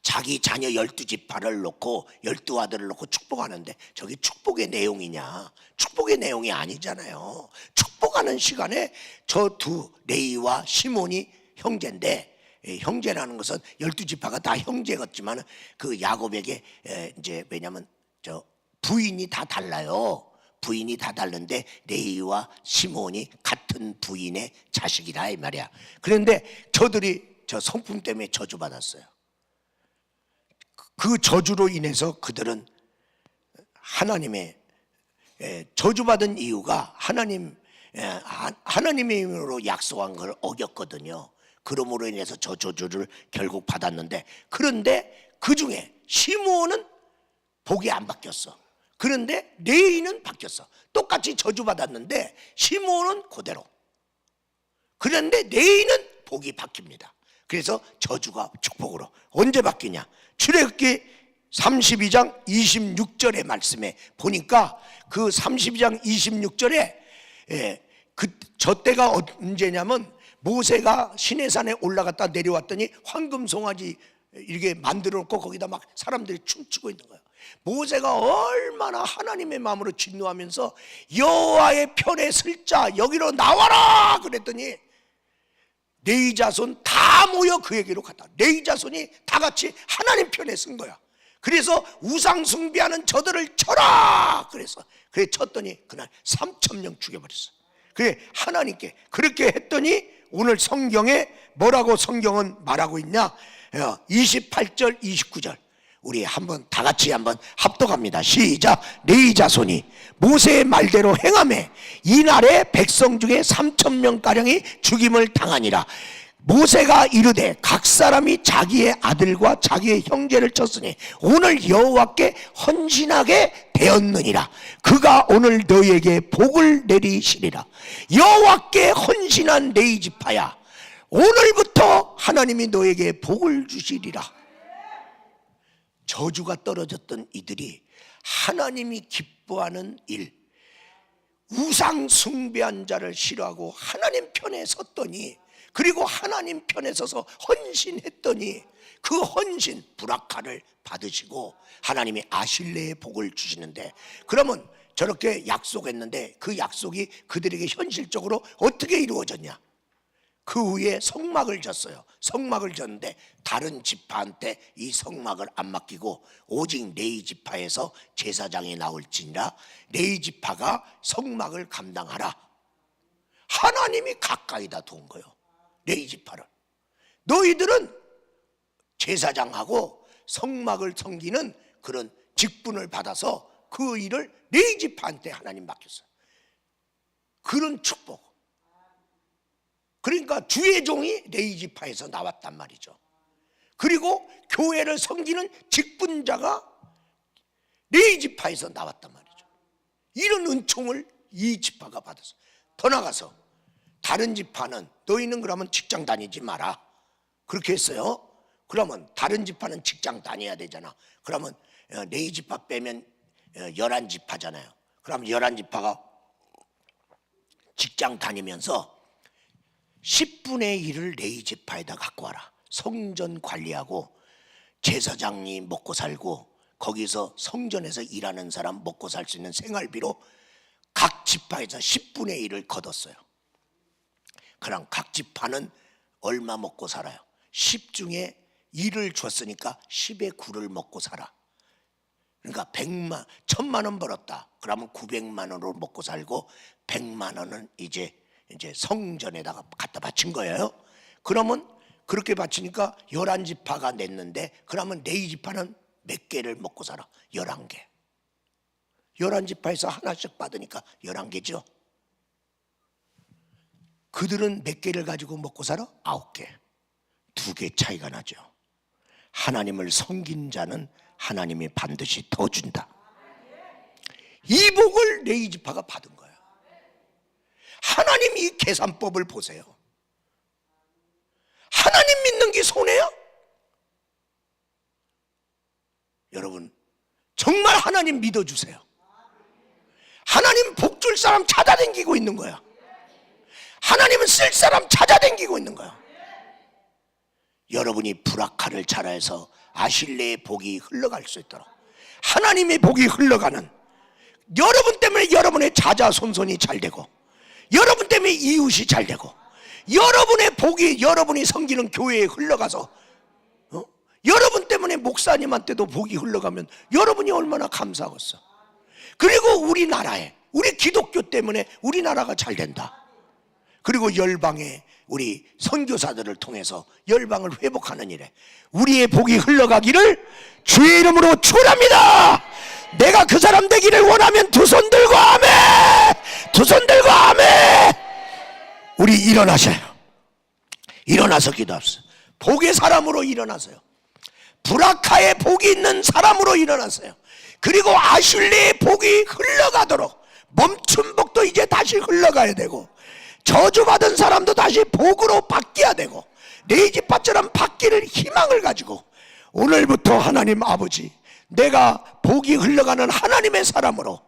자기 자녀 12지파를 놓고 12아들을 놓고 축복하는데 저게 축복의 내용이냐? 축복의 내용이 아니잖아요. 축복하는 시간에 저 두 레위와 시몬이 형제인데, 형제라는 것은 12지파가 다 형제였지만 그 야곱에게 이제 왜냐면 저 부인이 다 달라요. 부인이 다 다른데 레위와 시몬이 같은 부인의 자식이라 이 말이야. 그런데 저들이 저 성품 때문에 저주받았어요. 그 저주로 인해서 그들은 하나님의 저주받은 이유가 하나님의 이름으로 약속한 걸 어겼거든요. 그러므로 인해서 저 저주를 결국 받았는데, 그런데 그 중에 시므온은 복이 안 바뀌었어. 그런데 레위는 바뀌었어. 똑같이 저주받았는데 시므온은 그대로. 그런데 레위는 복이 바뀝니다. 그래서 저주가 축복으로. 언제 바뀌냐? 출애굽기 32장 26절의 말씀에 보니까 그 32장 26절에 저 때가 언제냐면 모세가 시내산에 올라갔다 내려왔더니 황금 송아지 이렇게 만들어 놓고 거기다 막 사람들이 춤추고 있는 거예요. 모세가 얼마나 하나님의 마음으로 진노하면서 여호와의 편에 설 자 여기로 나와라 그랬더니 레위 자손 다 모여 그에게로 갔다. 레위 자손이 다 같이 하나님 편에 쓴 거야. 그래서 우상 숭배하는 저들을 쳐라 그래서 그래 쳤더니 그날 3,000명 죽여버렸어. 그래 하나님께 그렇게 했더니 오늘 성경에 뭐라고 성경은 말하고 있냐? 28절 29절 우리 한번 다 같이 한번 합독합니다. 시작. 레위 자손이 모세의 말대로 행하매 이날에 백성 중에 3,000명가량이 죽임을 당하니라. 모세가 이르되 각 사람이 자기의 아들과 자기의 형제를 쳤으니 오늘 여호와께 헌신하게 되었느니라. 그가 오늘 너희에게 복을 내리시리라. 여호와께 헌신한 레위 지파야, 오늘부터 하나님이 너에게 복을 주시리라. 저주가 떨어졌던 이들이 하나님이 기뻐하는 일, 우상 숭배한 자를 싫어하고 하나님 편에 섰더니, 그리고 하나님 편에 서서 헌신했더니 그 헌신 브라카를 받으시고 하나님이 아실레의 복을 주시는데, 그러면 저렇게 약속했는데 그 약속이 그들에게 현실적으로 어떻게 이루어졌냐? 그 후에 성막을 졌어요. 성막을 졌는데 다른 지파한테 이 성막을 안 맡기고 오직 레위 지파에서 제사장이 나올지니라 레위 지파가 성막을 감당하라. 하나님이 가까이다 둔 거예요. 레위 지파를. 너희들은 제사장하고 성막을 섬기는 그런 직분을 받아서 그 일을 레위 지파한테 하나님 맡겼어요. 그런 축복. 그러니까 주의 종이 레위 지파에서 나왔단 말이죠. 그리고 교회를 섬기는 직분자가 레위 지파에서 나왔단 말이죠. 이런 은총을 이 지파가 받았어요. 더 나가서 다른 지파는 너희는 그러면 직장 다니지 마라 그렇게 했어요. 그러면 다른 지파는 직장 다녀야 되잖아. 그러면 레위 지파 빼면 11지파잖아요. 그럼 11지파가 직장 다니면서 10분의 1을 레위 지파에다 갖고 와라. 성전 관리하고 제사장이 먹고 살고 거기서 성전에서 일하는 사람 먹고 살 수 있는 생활비로 각 지파에서 10분의 1을 거뒀어요. 그럼 각 지파는 얼마 먹고 살아요? 10 중에 1을 줬으니까 10의 9를 먹고 살아. 그러니까 1,000만 원 벌었다. 그러면 900만 원으로 먹고 살고 100만 원은 이제 성전에다가 갖다 바친 거예요. 그러면 그렇게 바치니까 11지파가 냈는데, 그러면 레위 지파는 몇 개를 먹고 살아? 11개. 11지파에서 하나씩 받으니까 11개죠. 그들은 몇 개를 가지고 먹고 살아? 9개. 2개 차이가 나죠. 하나님을 섬긴 자는 하나님이 반드시 더 준다. 이 복을 레위 지파가 받은 거예요. 하나님 이 계산법을 보세요. 하나님 믿는 게 손해야? 여러분 정말 하나님 믿어주세요. 하나님 복 줄 사람 찾아다니고 있는 거야. 하나님은 쓸 사람 찾아다니고 있는 거야. 여러분이 브라카를 잘해서 아실레의 복이 흘러갈 수 있도록, 하나님의 복이 흘러가는, 여러분 때문에 여러분의 자자손손이 잘 되고, 여러분 때문에 이웃이 잘 되고, 여러분의 복이 여러분이 섬기는 교회에 흘러가서 여러분 때문에 목사님한테도 복이 흘러가면 여러분이 얼마나 감사하겠어. 그리고 우리나라에, 우리 기독교 때문에 우리나라가 잘 된다. 그리고 열방에 우리 선교사들을 통해서 열방을 회복하는 일에 우리의 복이 흘러가기를 주의 이름으로 축원합니다. 내가 그 사람 되기를 원하면 두 손 들고 아멘. 두 손 들고 아멘. 우리 일어나셔요. 일어나서 기도합시다. 복의 사람으로 일어나세요. 브라카의 복이 있는 사람으로 일어나세요. 그리고 아슐리의 복이 흘러가도록, 멈춘 복도 이제 다시 흘러가야 되고, 저주받은 사람도 다시 복으로 바뀌어야 되고, 내 집밭처럼 바뀌는 희망을 가지고 오늘부터 하나님 아버지, 내가 복이 흘러가는 하나님의 사람으로,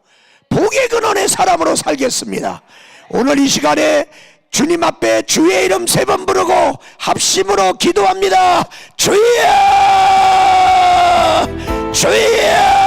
복의 근원의 사람으로 살겠습니다. 오늘 이 시간에 주님 앞에 주의 이름 3번 부르고 합심으로 기도합니다. 주여, 주여.